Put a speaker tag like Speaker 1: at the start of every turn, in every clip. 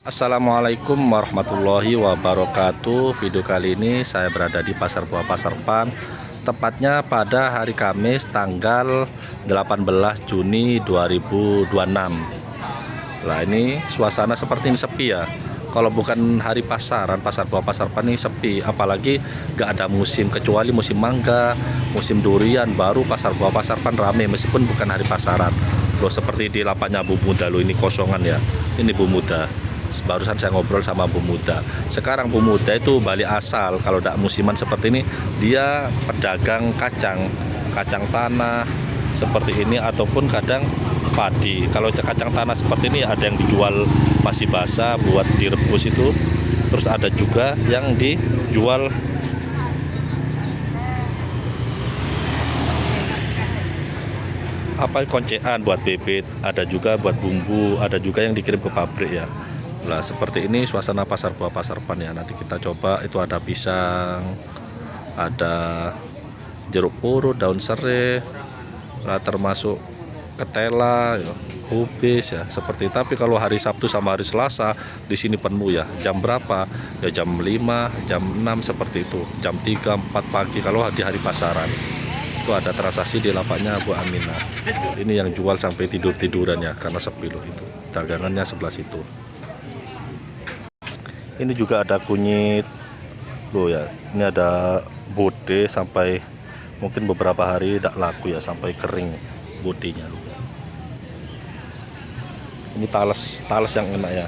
Speaker 1: Assalamualaikum warahmatullahi wabarakatuh. Video kali ini saya berada di Pasar Buah Pasarpan, tepatnya pada hari Kamis tanggal 18 Juni 2026. Nah, ini suasana seperti ini sepi ya. Kalau bukan hari pasaran, Pasar Buah Pasarpan ini sepi, apalagi gak ada musim, kecuali musim mangga, musim durian, baru Pasar Buah Pasarpan rame meskipun bukan hari pasaran. Loh, seperti di lapaknya Bu Muda loh, ini kosongan ya. Ini Bu Muda. Barusan saya ngobrol sama Bu Muda. Sekarang Bu Muda itu balik asal. Kalau tidak musiman seperti ini, dia pedagang kacang tanah seperti ini, ataupun kadang padi. Kalau kacang tanah seperti ini ada yang dijual masih basah buat direbus itu. Terus ada juga yang dijual koncean buat bebek, ada juga buat bumbu, ada juga yang dikirim ke pabrik ya. Nah, seperti ini suasana Pasar Buah Pasarpan ya. Nanti kita coba, itu ada pisang, ada jeruk purut, daun serai, nah, termasuk ketela ya, kubis ya, seperti. Tapi kalau hari Sabtu sama hari Selasa di sini penuh ya. Jam berapa? Ya jam 5, jam 6 seperti itu. Jam 3, 4 pagi kalau di hari pasaran. Itu ada transaksi di lapaknya Bu Amina. Ini yang jual sampai tidur-tiduran ya, karena sepi loh itu. Dagangannya sebelah situ. Ini juga ada kunyit loh ya. Ini ada bode sampai mungkin beberapa hari tidak laku ya, sampai kering bodenya loh. Ini talas yang enak ya.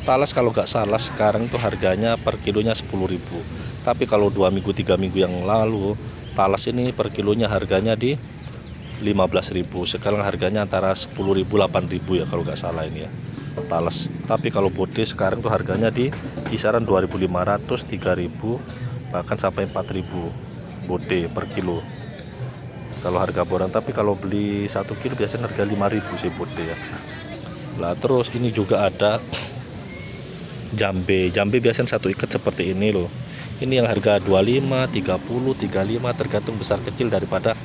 Speaker 1: Talas kalau nggak salah sekarang tuh harganya per kilonya 10.000. Tapi kalau 2 minggu 3 minggu yang lalu, talas ini per kilonya harganya di 15.000. Sekarang harganya antara 10.000 8.000 ya kalau nggak salah ini ya, talas. Tapi kalau bode sekarang tuh harganya di kisaran 2.500, 3.000, bahkan sampai 4.000 bode per kilo kalau harga boran. Tapi kalau beli 1 kilo biasanya harga 5.000 sih bode ya. Lah, terus ini juga ada jambe biasanya satu ikat seperti ini loh. Ini yang harga 25, 30, 35 tergantung besar kecil daripada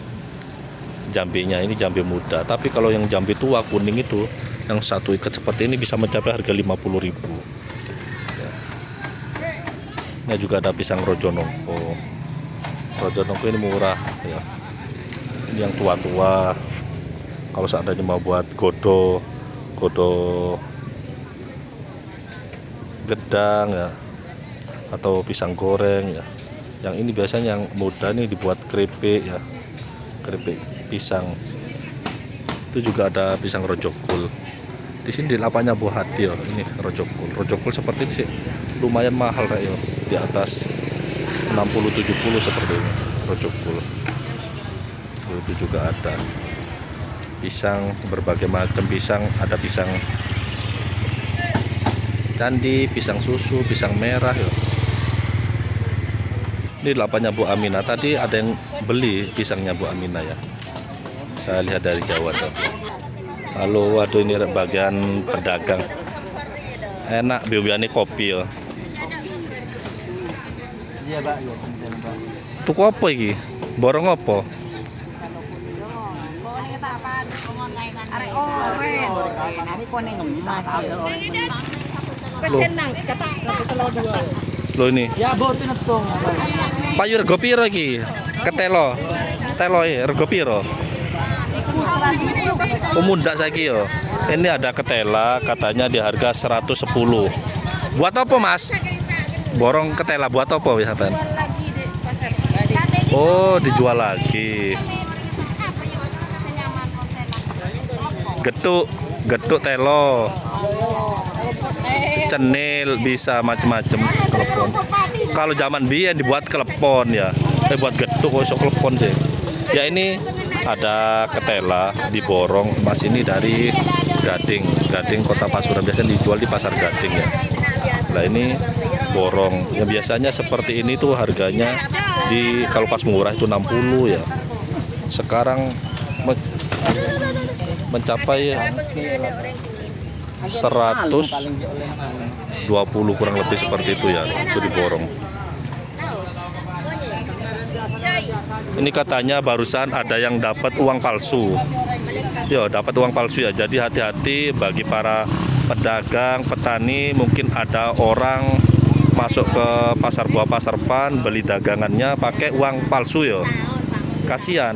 Speaker 1: jambenya. Ini jambe muda. Tapi kalau yang jambe tua kuning itu, yang satu ikat seperti ini bisa mencapai harga 50.000 ya. Ini juga ada pisang rojonongko. Rojonongko ini murah ya. Ini yang tua-tua. Kalau seandainya mau buat godo gedang ya, atau pisang goreng ya. Yang ini biasanya yang muda nih dibuat keripik ya, keripik pisang. Itu juga ada pisang rojokul. Di sini di lapaknya Bu Hati ya, ini rojokul seperti ini sih lumayan mahal kayak ya, di atas 60-70 seperti ini rojokul. Itu juga ada pisang, berbagai macam pisang, ada pisang candi, pisang susu, pisang merah ya. Ini lapaknya Bu Amina. Tadi ada yang beli pisangnya Bu Amina ya, saya lihat dari Jawa tadi. Halo, waduh, ini bagian pedagang. Enak bibiane kopi ya.
Speaker 2: Iya, Pak.
Speaker 1: Tuku apa iki? Borong apa? Loh ini.
Speaker 2: Ya, Bu, tinetong.
Speaker 1: Payu rego piro iki? Ketelo. Telo rego piro? Pemundak saiki yo. Ini ada ketela katanya di harga 110. Buat apa, Mas? Borong ketela buat apa wis sampean? Oh, dijual lagi. Getuk telo. Cenil bisa macem-macem klepon. Kalau zaman biyen dibuat klepon ya. Buat getuk kok iso klepon sih. Ya, ini ada ketela diborong Mas, ini dari Gading Kota Pasuruan, biasanya dijual di Pasar Gading ya. Nah, ini borong yang biasanya seperti ini tuh harganya di kalau pas murah itu 60 ya. Sekarang mencapai 120 kurang lebih seperti itu ya, itu diborong. Ini katanya barusan ada yang dapat uang palsu. Ya, dapat uang palsu ya. Jadi hati-hati bagi para pedagang, petani, mungkin ada orang masuk ke pasar buah Pasarpan beli dagangannya pakai uang palsu ya. Kasihan,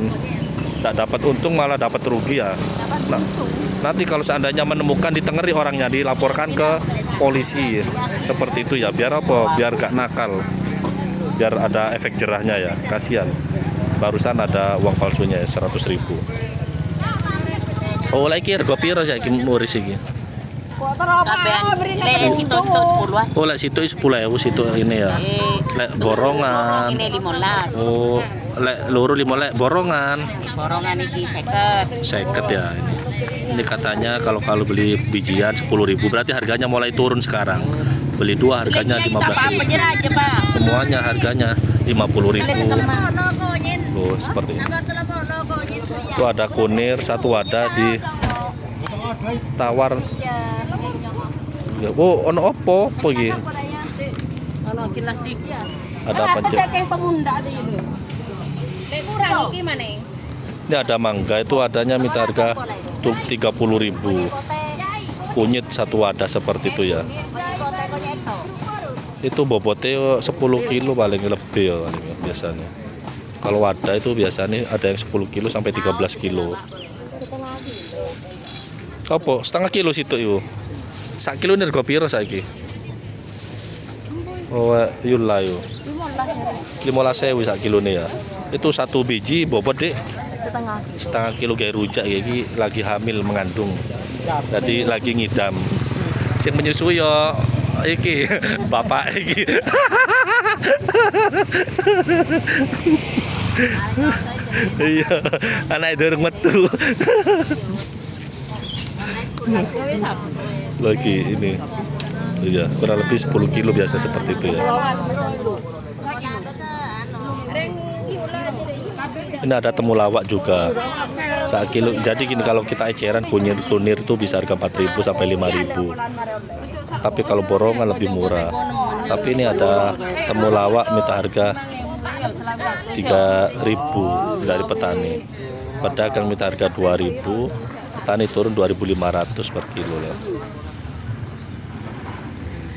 Speaker 1: tidak dapat untung malah dapat rugi ya. Nah, nanti kalau seandainya menemukan ditengeri orangnya dilaporkan ke polisi seperti itu ya. Biar apa? Biar gak nakal, biar ada efek jerahnya ya. Kasihan. Barusan ada uang palsunya 100.000. Oh, lagi rego piro saiki muris iki?
Speaker 2: Lek situ 10-an.
Speaker 1: Oh, lek situ 10.000 situ ini ya. Lek borongan.
Speaker 2: Ini 15.
Speaker 1: Oh, lek loro 5 lek borongan.
Speaker 2: Borongan iki 50.
Speaker 1: 50 ya ini. Ini katanya kalau beli bijian 10.000, berarti harganya mulai turun sekarang. Beli 2 harganya 15.000. Semuanya harganya 50.000. Loh, seperti ini. Itu ada kunir satu wadah di tawar. Ya, oh, ono opo iki?
Speaker 2: Ono kilas iki.
Speaker 1: Ada apa cek? Ini ada mangga, itu adanya minta harga 30.000. Kunyit satu wadah seperti itu ya. Itu bobotnya 10 kilo paling lebih ya biasanya. Kalau wadah itu biasanya ada yang 10 kilo sampai 13 kilo. Apa? Setengah kilo situ itu. Sak kilo ini rego piro saiki? Oh, yula yo. 15.000 sak kilo nih ya. Itu satu biji bobot dek setengah kilo kayak rujak ya, ini lagi hamil mengandung. Jadi lagi ngidam. Sing menyusui yo iki bapak iki. Iya, anak dorong metu. Lagi ini. Iya, kurang lebih 10 kilo biasa seperti itu ya. Ini ada temulawak juga. 1 kilo. Jadi gini, kalau kita eceran kunir itu bisa harga 4.000 sampai 5.000. Tapi kalau borongan lebih murah. Tapi ini ada temulawak minta harga 3.000 dari petani. Pedagang minta harga 2.000, petani turun 2.500 per kilo ya.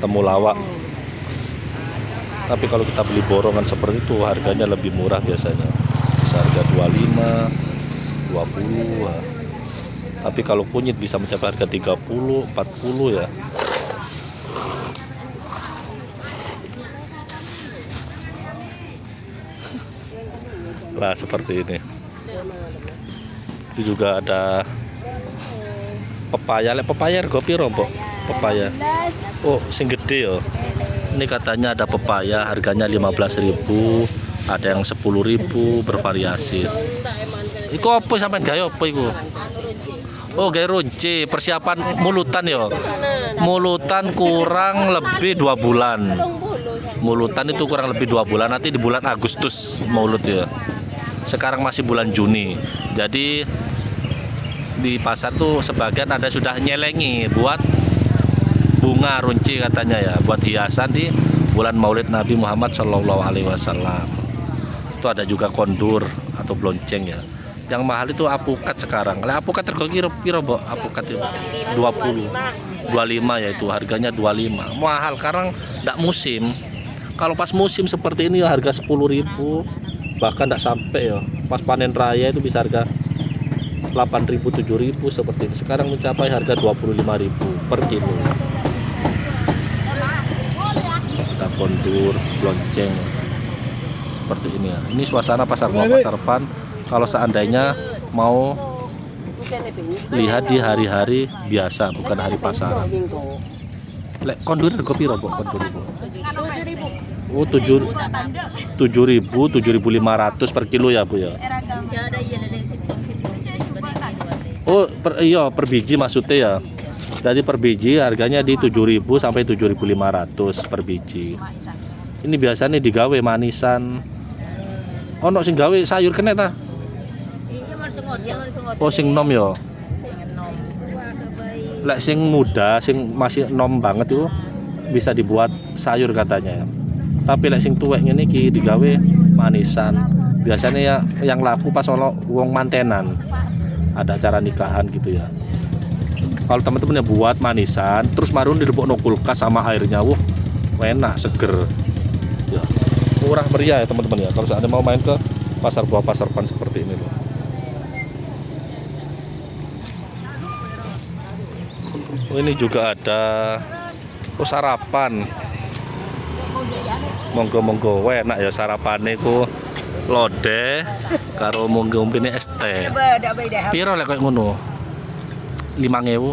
Speaker 1: Temulawak. Tapi kalau kita beli borongan seperti itu harganya lebih murah biasanya. Bisa harga 25, 20 ya. Tapi kalau kunyit bisa mencapai harga 30, 40 ya. Lah seperti ini. Itu juga ada pepaya. Lek pepaya rego piro, Mbok? Pepaya. Oh, sing gede ya. Ini katanya ada pepaya harganya 15.000, ada yang 10.000, bervariasi. Iku apa sampean gawe apa iku? Oh, gawe runci, persiapan mulutan ya. Mulutan kurang lebih 2 bulan. Mulutan itu kurang lebih 2 bulan, nanti di bulan Agustus mulut ya. Sekarang masih bulan Juni. Jadi di pasar tuh sebagian ada sudah nyelengi buat bunga runci katanya ya, buat hiasan di bulan Maulid Nabi Muhammad SAW. Itu ada juga kondur atau blonceng ya. Yang mahal itu apukat sekarang. Lah apukat rego piro, Mbok? Apukat itu 20. 25 ya, itu harganya 25. Mahal karena enggak musim. Kalau pas musim seperti ini ya harga 10.000. Bahkan enggak sampai ya. Pas panen raya itu bisa harga 8.000, 7.000 seperti ini. Sekarang mencapai harga 25.000 per kilo. Ada kondur, blonceng seperti ini ya. Ini suasana pasar buah Pasarpan. Kalau seandainya mau lihat di hari-hari biasa, bukan hari pasaran. Lek kondur rego piro, Mbok? Kondur itu. 7.000. Oh, 7.500 per kilo ya, Bu ya. Oh, per biji maksudnya ya. Jadi per biji harganya di 7.000 sampai 7.500 per biji. Ini biasanya digawe manisan. Ono sing gawe sayur kena ta? Oh, sing nom ya. Lek sing muda, sing masih nom banget itu bisa dibuat sayur katanya ya. Tapi lek sing tuwek ngene iki digawe manisan. Biasanya ya yang laku pas ono wong mantenan. Ada acara nikahan gitu ya. Kalau teman-teman yang buat manisan, terus marun dilebokno kulkas sama airnya, enak, seger. Ya, murah meriah ya teman-teman ya. Kalau Anda mau main ke pasar buah Pasarpan seperti ini loh. Ini juga ada sarapan. Monggo-monggo, enak ya sarapannya ku lodeh karo ngombe es teh. Piro lek koyo ngono? 5.000.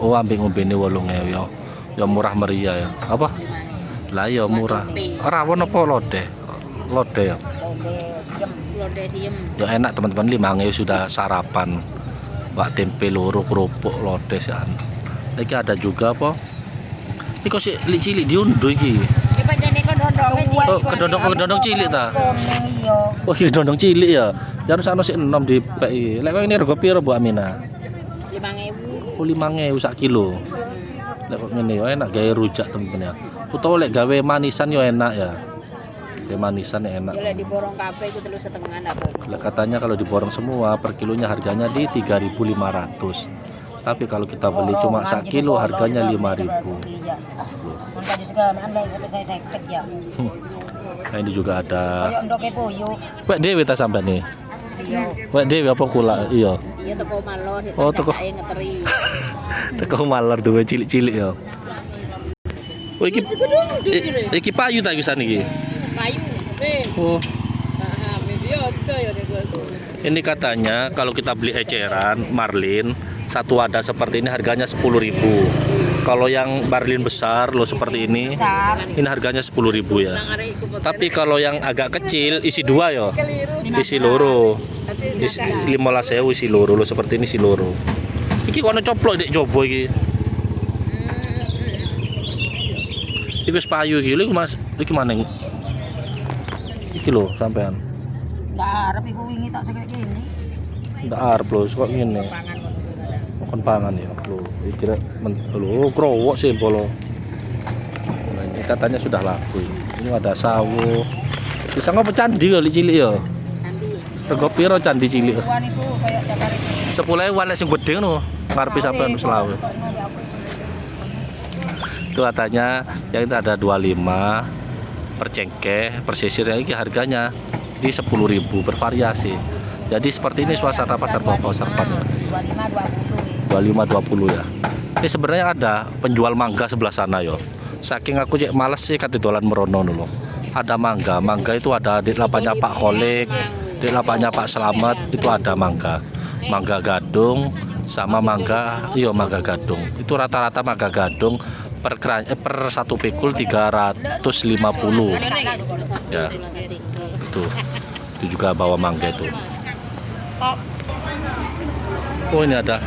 Speaker 1: Oh, ambek ngombene 8.000 ya. Ya murah meriah ya. Apa? Lah ya murah. Rawon apa lodeh? Lodeh ya.
Speaker 2: Lodeh siem.
Speaker 1: Ya enak teman-teman, 5.000 sudah sarapan. Wak tempe loro kerupuk lodeh sih. Lagi ada juga apa? Iki kok sik cilik diunduh iki.
Speaker 2: Iki pancene kedondonge
Speaker 1: Oh, kedondong cilik ta? Oh, iki kedondong cilik ya. Jan sakno sik enom dipek iki. Lek kok ini rego piro Bu Amina?
Speaker 2: 5.000.
Speaker 1: Oh, 5.000 sak kilo. Lek kok ngene ya enak gawe rujak temen-temen ya. Utawa lek gawe manisan ya enak ya. Gawe manisan ya enak.
Speaker 2: Ya lek diborong kabeh iku 3,5 lah, Bu.
Speaker 1: Lek katanya kalau diborong semua per kilonya harganya di 3.500. Tapi kalau kita beli cuma sak kilo harganya 5.000. Nah, ini juga ada. Wek dhewe ta sampean nih. Wek dhewe apa kula? Iya.
Speaker 2: Iya teko malor,
Speaker 1: Oh, teko.
Speaker 2: ngeteri.
Speaker 1: Teko malar duwe cilik-cilik ya. Oh iki payu ta wisan iki.
Speaker 2: Payu.
Speaker 1: Oh. Ini katanya kalau kita beli eceran marlin satu wadah seperti ini harganya 10.000. Kalau yang marlin besar loh seperti ini harganya 10.000 ya. Tapi kalau yang agak kecil isi 2 ya. Isi loro. Isi 15.000 isi loro loh seperti ini isi loro. Iki kok ana coplok dek jobo iki. Iki wis payu iki lho Mas. Iki maneng. Iki lho sampean.
Speaker 2: Ndak arep iku wingi tak sekek kene.
Speaker 1: Ndak arep lho kok ngene. Makan pangan ya lho. Iki kira lho krowok sih polo. Nah, ini katanya sudah laku. Ini ada sawo. Bisa ngopo candi kali cilik ya.
Speaker 2: Candi.
Speaker 1: Rego piro candi cilik?
Speaker 2: Wan iku koyo jakar iki.
Speaker 1: 10.000 lek sing gedhe ngono. Ngarepe sampean selawe. Itu katanya yang itu ada 25 per cengkeh, per sisir ini harganya di 10.000 bervariasi. Jadi seperti ini suasana pasar buah Pasarpan ya. 25-20 ya. Ini sebenarnya ada penjual mangga sebelah sana yo. Saking aku cek males sih kate dolan merono dulu. Ada mangga, mangga itu ada di lapaknya Pak Kholik, di lapaknya Pak Slamet itu ada mangga. Mangga gadung sama mangga, iya mangga gadung. Itu rata-rata mangga gadung per satu pikul 350 ya. Itu juga bawa mangga itu. Oh ini ada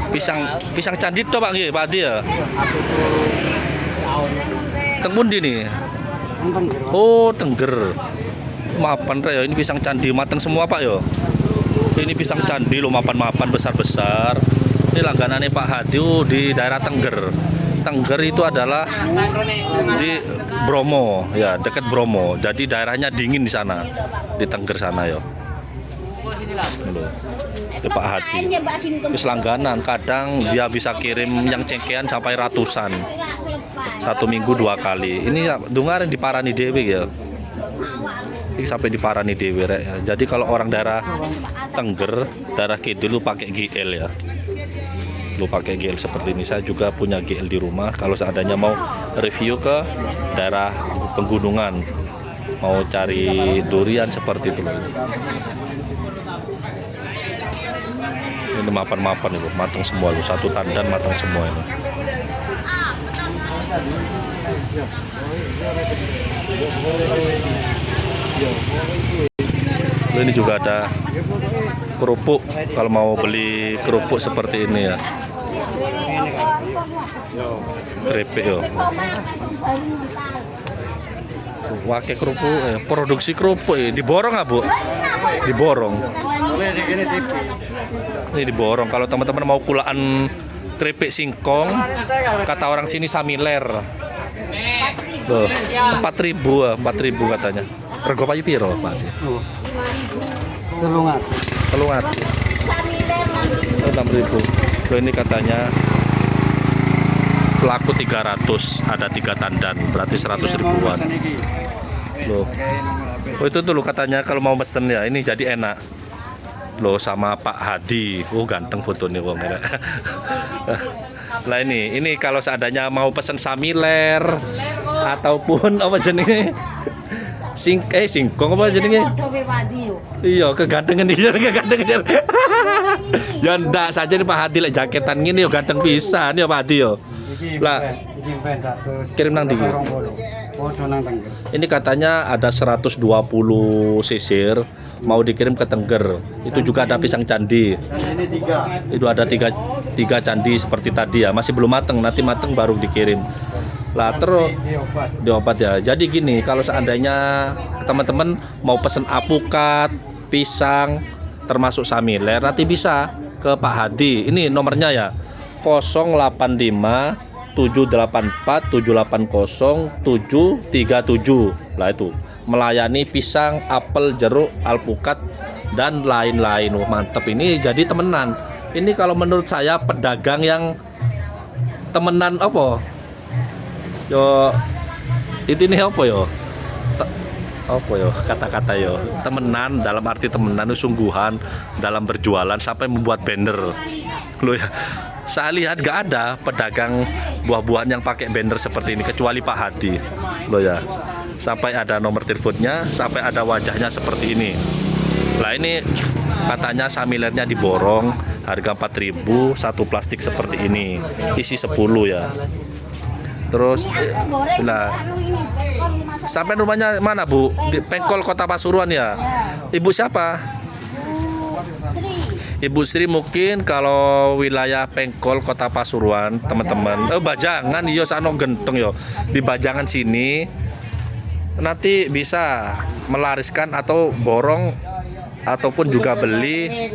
Speaker 1: pisang candi toh Pak nggih Pak Adi ya. Teng pundi nih? Oh Tengger. Mapan rek ya ini pisang candi mateng semua Pak yo. Ini pisang candi lo mapan-mapan besar-besar. Ini langganannya Pak Hadi di daerah Tengger. Tengger itu adalah di Bromo ya, dekat Bromo. Jadi daerahnya dingin di sana, di Tengger sana ya. Ini Pak Hadi. Terus langganan, kadang dia bisa kirim yang cengkean sampai ratusan. 1 minggu 2 kali. Ini dengar di Parani Dewi ya. Ini sampai di Parani Dewi ya. Jadi kalau orang daerah Tengger, daerah Kidul lu pakai GL ya. Lu pakai GL seperti ini. Saya juga punya GL di rumah. Kalau seandainya mau review ke daerah pegunungan, mau cari durian seperti itu loh. Ini mapan-mapan itu, matang semua loh. Satu tandan matang semua itu. Ini juga ada kerupuk. Kalau mau beli kerupuk seperti ini ya. Keripik yo. Wake kerupuk, produksi kerupuk diborong nggak Bu? Diborong. Ini diborong. Kalau teman-teman mau kulaan keripik singkong, kata orang sini samiler. Loh, 4.000 katanya. Rego payu piro, Pak?
Speaker 3: 300.
Speaker 1: 300. Oh, 6.000. Loh, ini katanya pelaku 300, ada 3 tandan, berarti 100 ribuan. Loh. Oh, itu tuh lo katanya kalau mau pesen ya, ini jadi enak. Loh, sama Pak Hadi. Oh, ganteng fotonya wong. Lah ini kalau seandainya mau pesen samiler ataupun apa jenenge? Singkong apa jenenge? Iya, kegantengan dia, kegantengan. Ya ndak saja nih Pak Hadi lek jaketan ngene yo ganteng pisan ya Pak Hadi yo. Lah, kirim nang ndi? Ini katanya ada 120 sisir mau dikirim ke Tengger. Itu juga ada pisang candi. Itu ada tiga candi seperti tadi ya. Masih belum mateng, nanti mateng baru dikirim. Lah terus diobat ya. Jadi gini, kalau seandainya teman-teman mau pesen apukat, pisang, termasuk samiler, nanti bisa ke Pak Hadi. Ini nomornya ya. 085 784 780 737. Lah itu melayani pisang, apel, jeruk, alpukat dan lain-lain. Mantep, ini jadi temenan. Ini kalau menurut saya pedagang yang temenan apa? Yo ini apa yo? Apa yo kata-kata yo? Temenan dalam arti temenan itu sungguhan dalam berjualan sampai membuat banner. Loh ya. Saya lihat gak ada pedagang buah-buahan yang pakai banner seperti ini kecuali Pak Hadi. Loh ya. Sampai ada nomor teleponnya, sampai ada wajahnya seperti ini. Lah ini katanya samilernya diborong, harga 4.000, satu plastik seperti ini. Isi 10 ya. Terus lah sampai rumahnya mana Bu? Di Pengkol Kota Pasuruan ya. Ibu siapa? Ibu Sri. Mungkin kalau wilayah Pengkol Kota Pasuruan teman-teman, Bajangan yo sano genteng yo. Di Bajangan sini nanti bisa melariskan atau borong ataupun juga beli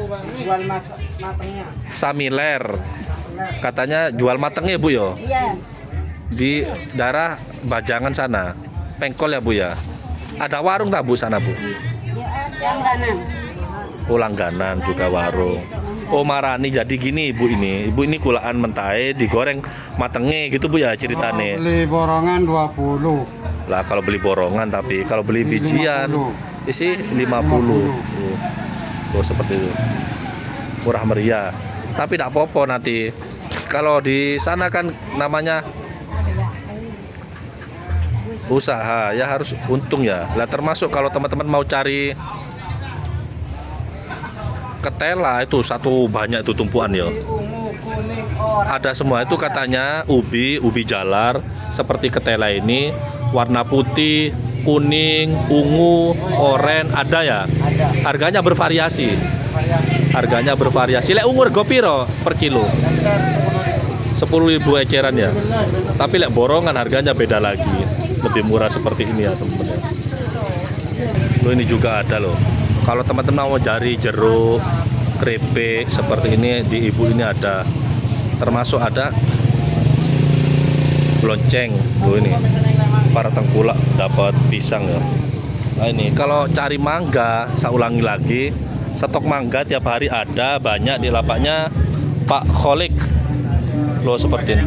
Speaker 1: samiler. Katanya jual matengnya Bu yo.
Speaker 2: Iya.
Speaker 1: Di daerah Bajangan sana. Pengkol ya Bu ya. Ada warung tak Bu sana Bu?
Speaker 2: Ya ada langganan.
Speaker 1: Oh, langganan juga warung. Oh, marani jadi gini Ibu ini. Ibu ini kulaan mentahe digoreng matenge gitu Bu ya ceritane.
Speaker 3: Beli borongan 20.
Speaker 1: Lah kalau beli borongan, tapi kalau beli bijian isi 50. Oh, seperti itu. Murah meriah. Tapi tidak apa-apa nanti. Kalau di sana kan namanya usaha ya, harus untung ya. Lah termasuk kalau teman-teman mau cari ketela itu satu banyak itu tumpuan ya. Ada semua itu katanya ubi jalar seperti ketela ini warna putih, kuning, ungu, oren ada ya. Harganya bervariasi. Harganya bervariasi. Lek ungu rego piro per kilo? 10.000 eceran ya. Tapi lek borongan harganya beda lagi. Lebih murah seperti ini ya teman-teman. Loh, ini juga ada loh. Kalau teman-teman mau cari jeruk, keripik seperti ini di Ibu ini ada. Termasuk ada lonceng. Loh, ini para tengkulak dapat pisang ya. Nah ini kalau cari mangga, saya ulangi lagi, stok mangga tiap hari ada banyak di lapaknya Pak Kholik. Loh seperti ini.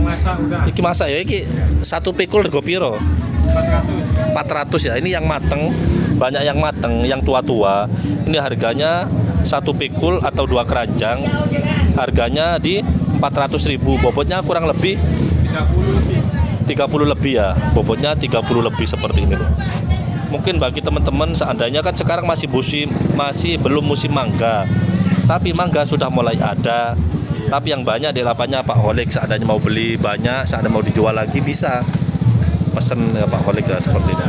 Speaker 1: Iki masak ya, iki satu pikul rego piro? 400 ya. Ini yang mateng, banyak yang mateng, yang tua-tua. Ini harganya satu pikul atau 2 keranjang. Harganya di 400.000. Bobotnya kurang lebih 30 lebih ya. Bobotnya 30 lebih seperti ini loh. Mungkin bagi teman-teman seandainya kan sekarang masih belum musim mangga. Tapi mangga sudah mulai ada. Tapi yang banyak di lapaknya Pak Kholik. Seandainya mau beli banyak, seandainya mau dijual lagi bisa pesen ya Pak Kholik ya seperti ini.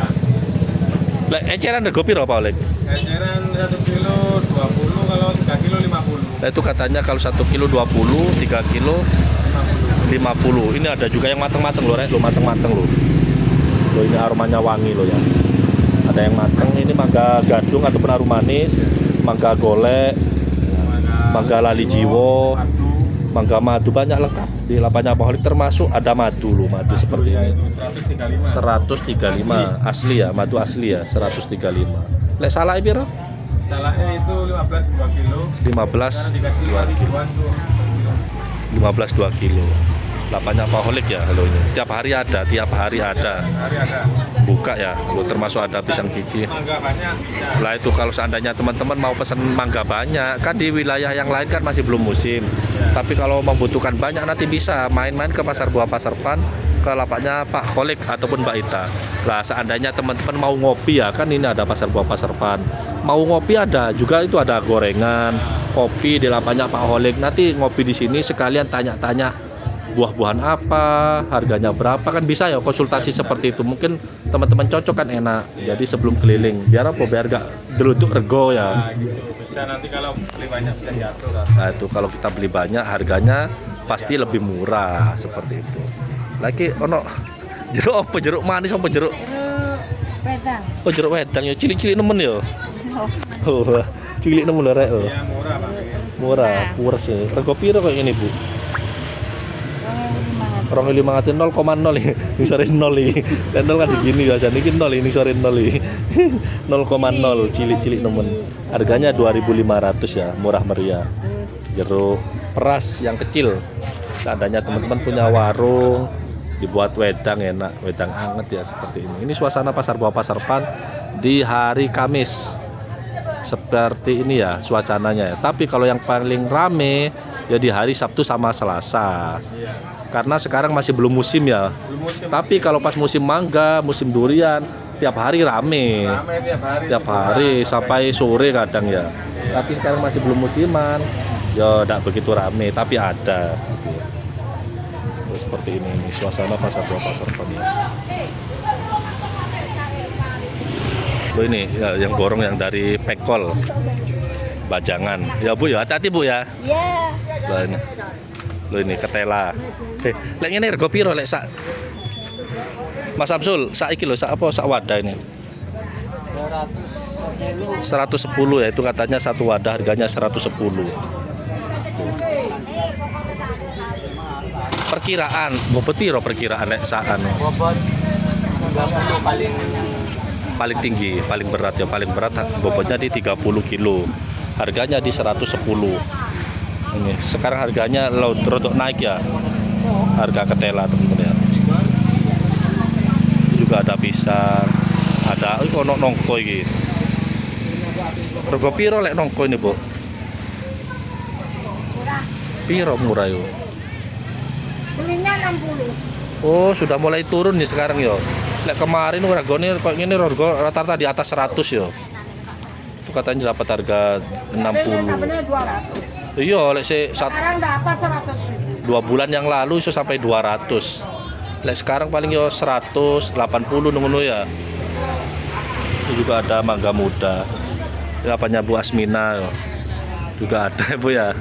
Speaker 1: Lek eceran rego piro Pak Kholik?
Speaker 3: Eceran 1 kilo 20, kalau 3 kilo 50.
Speaker 1: Nah, itu katanya kalau 1 kilo 20, 3 kilo 50. Ini ada juga yang mateng-mateng loh, Rek. Loh, mateng-mateng loh. Loh, ini aromanya wangi loh ya. Ada yang mateng, ini mangga gadung ataupun arum manis, mangga golek, mangga lali jiwo, mangga madu, banyak lengkap di lapaknya Pak Kholik. Termasuk ada madu loh, madu seperti ini 135 asli ya, madu asli ya 135. Lek salah piro?
Speaker 3: Salahnya itu 15 2 kilo.
Speaker 1: 15 2 kilo. 15 2 kilo. Lapaknya Paholik ya halo ini. Tiap hari ada.
Speaker 3: Hari ada.
Speaker 1: Buka ya. Lo termasuk ada pisang cici.
Speaker 3: Mangga banyak. Ya.
Speaker 1: Lah itu kalau seandainya teman-teman mau pesan mangga banyak, kan di wilayah yang lain kan masih belum musim. Tapi kalau membutuhkan banyak nanti bisa main-main ke pasar buah Pasar Pan, ke lapaknya Pak Holik ataupun Mbak Ita. Lah seandainya teman-teman mau ngopi ya, kan ini ada pasar buah Pasar Pan. Mau ngopi ada juga, itu ada gorengan, kopi di lapaknya Pak Holik. Nanti ngopi di sini sekalian tanya-tanya buah-buahan apa, harganya berapa, kan bisa ya konsultasi seperti itu. Mungkin teman-teman cocok kan enak. Jadi sebelum keliling biar apa, biar gak deluduk rego ya.
Speaker 3: Nah, gitu. Bisa nanti kalau beli banyak bisa diatur lah.
Speaker 1: Nah itu kalau kita beli banyak harganya pasti lebih murah seperti itu. Lagi ono jeruk apa, jeruk manis apa jeruk?
Speaker 2: Wedang.
Speaker 1: Oh jeruk wedang ya, cilik-cilik nemen ya. Oh, cilik nemen lho rek.
Speaker 3: Ya murah Bang.
Speaker 1: Murah, puas ya. Rego piro kok ini, Bu? 2.500 0,0 ini sore 0 ini. Dan 0 kan segini biasa, ini 0 ini sore 0 ini. 0,0 cilik-cilik nemen. Harganya 2.500 ya, murah meriah. Jeruk peras yang kecil. Seandainya teman-teman punya warung dibuat wedang enak, wedang anget ya seperti ini. Ini suasana pasar buah Pasar Pan di hari Kamis. Seperti ini ya suasananya ya. Tapi kalau yang paling rame ya di hari Sabtu sama Selasa.
Speaker 3: Iya.
Speaker 1: Karena sekarang masih belum musim ya.
Speaker 3: Belum musim.
Speaker 1: Tapi kalau pas musim mangga, musim durian, tiap hari rame.
Speaker 3: Ramai tiap hari.
Speaker 1: Tiap hari sampai sore kadang ya. Tapi sekarang masih belum musiman. Ya tidak begitu rame, tapi ada. Seperti ini suasana pasar buah Pasar Pan ya. Oh ini ya, yang borong yang dari Pekol Bajangan. Ya Bu ya, hati-hati Bu ya.
Speaker 2: Iya.
Speaker 1: Lah ini. Loh ini ketela. Lek ngene rego piro lek sak? Mas Samsul, sak iki lho, sak apa? Sak wadah ini. 110 ya, itu katanya satu wadah harganya 110. Perkiraan, bobot piro perkiraan lek sakan?
Speaker 3: Bobot 30
Speaker 1: Paling tinggi, paling berat ya, paling berat bobotnya di 30 kilo. Harganya di 110. Ini sekarang harganya rodok naik ya, harga ketela teman-teman ya. Juga ada pisang, ada ono nongko iki. Rego piro lek nongko ini Bu? Piro murah yo?
Speaker 2: Belinya 60.
Speaker 1: Oh sudah mulai turun nih sekarang yo. Lek kemarin regone kok ngene rego rata-rata di atas 100 yo. Itu katanya dapat harga 60.
Speaker 2: Sebenarnya 200.
Speaker 1: Iya, lek
Speaker 2: Sekarang dapat 100.000.
Speaker 1: 2 bulan yang lalu iso sampai 200. Lek sekarang paling yo 180 ngono ya. Itu juga ada mangga muda. Ini apanya Bu Asmina yo. Juga ada Bu ya.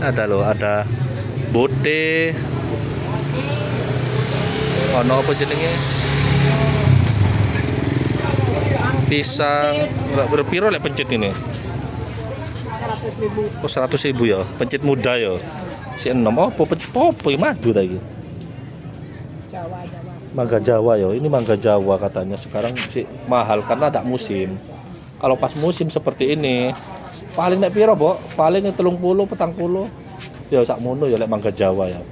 Speaker 1: Ada loh, ada bote. Ono apa jenenge? Pisang. Berpiro lek pencit ini?
Speaker 2: 100.000.
Speaker 1: Oh 100.000 ya, pencit muda ya. Si 6 apa ya madu tadi.
Speaker 2: Jawa.
Speaker 1: Mangga Jawa ya, ini mangga Jawa katanya sekarang sih mahal karena ada musim. Kalau pas musim seperti ini, paling nek piro, Bok? Paling 30, 40. Ya sak mono ya lek mangga Jawa ya.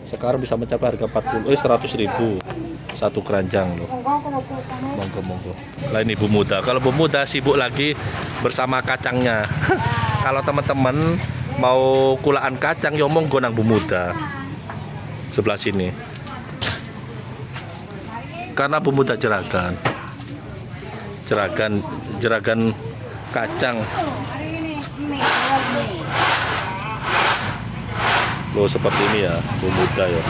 Speaker 1: Sekarang bisa mencapai harga 100.000 satu keranjang loh. Monggo. Lain ibu muda. Kalau ibu muda sibuk lagi bersama kacangnya. Kalau teman-teman mau kulaan kacang, ya monggo nang Bu Muda sebelah sini. Karena Bu Muda jeragan kacang. Loh seperti ini ya Bu Muda ya.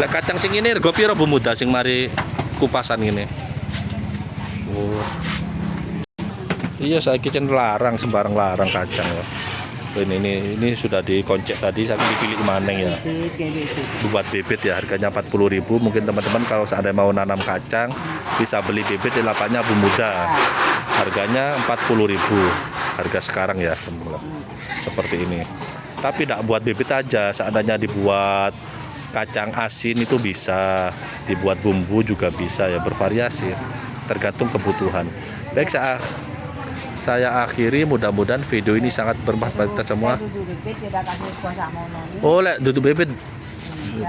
Speaker 1: Lek kacang sing ini rego piro Bu Muda sing mari kupasan ini? Oh. Iya saya kitchen larang, sembarang larang kacang ya. Ini sudah dikoncek tadi, saya dipilih maneng ya. Buat bibit ya, harganya 40.000. Mungkin teman-teman kalau seandainya mau nanam kacang bisa beli bibit di lapaknya Bu Muda. Harganya 40.000. Harga sekarang ya, teman-teman. Seperti ini. Tapi tidak buat bibit aja, seandainya dibuat kacang asin itu bisa, dibuat bumbu juga bisa ya, bervariasi tergantung kebutuhan. Baik, saya akhiri, mudah-mudahan video ini sangat bermanfaat kita semua.
Speaker 4: Dudu bibit udah kasih kuasa mono ini.
Speaker 1: Oh, lek dudu bebet.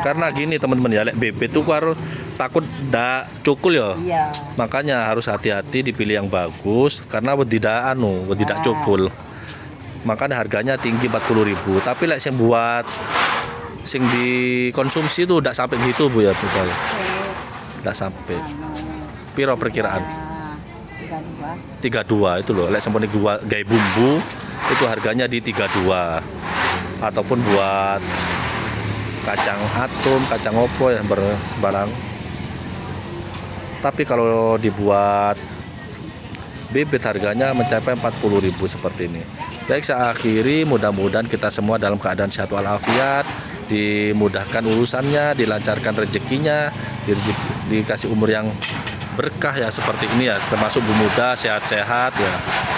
Speaker 1: Karena gini teman-teman ya, lek bebet tuh harus takut ndak cukul ya.
Speaker 4: Iya.
Speaker 1: Makanya harus hati-hati dipilih yang bagus karena tidak tidak cukul. Makanya harganya tinggi 40.000. Tapi lek sing buat sing dikonsumsi tuh ndak sampai gitu Bu ya, Bu. Ndak sampai. Piro perkiraan? 32 itu loh. Lek sampun gua gawe bumbu itu harganya di 32. Ataupun buat kacang atum, kacang opo ya bersembarang. Tapi kalau dibuat bibit harganya mencapai 40.000 seperti ini. Baik, saya akhiri, mudah-mudahan kita semua dalam keadaan sehat walafiat, dimudahkan urusannya, dilancarkan rezekinya, dikasih umur yang berkah ya seperti ini ya, termasuk Bu Muda sehat-sehat ya,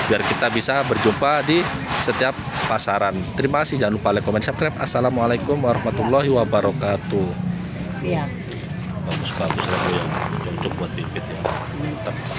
Speaker 1: biar kita bisa berjumpa di setiap pasaran. Terima kasih, jangan lupa like, komen, subscribe. Assalamualaikum warahmatullahi wabarakatuh.
Speaker 4: Iya.
Speaker 1: Bagus-bagus lah Bu ya, cocok buat bibit ya, mantap Pak.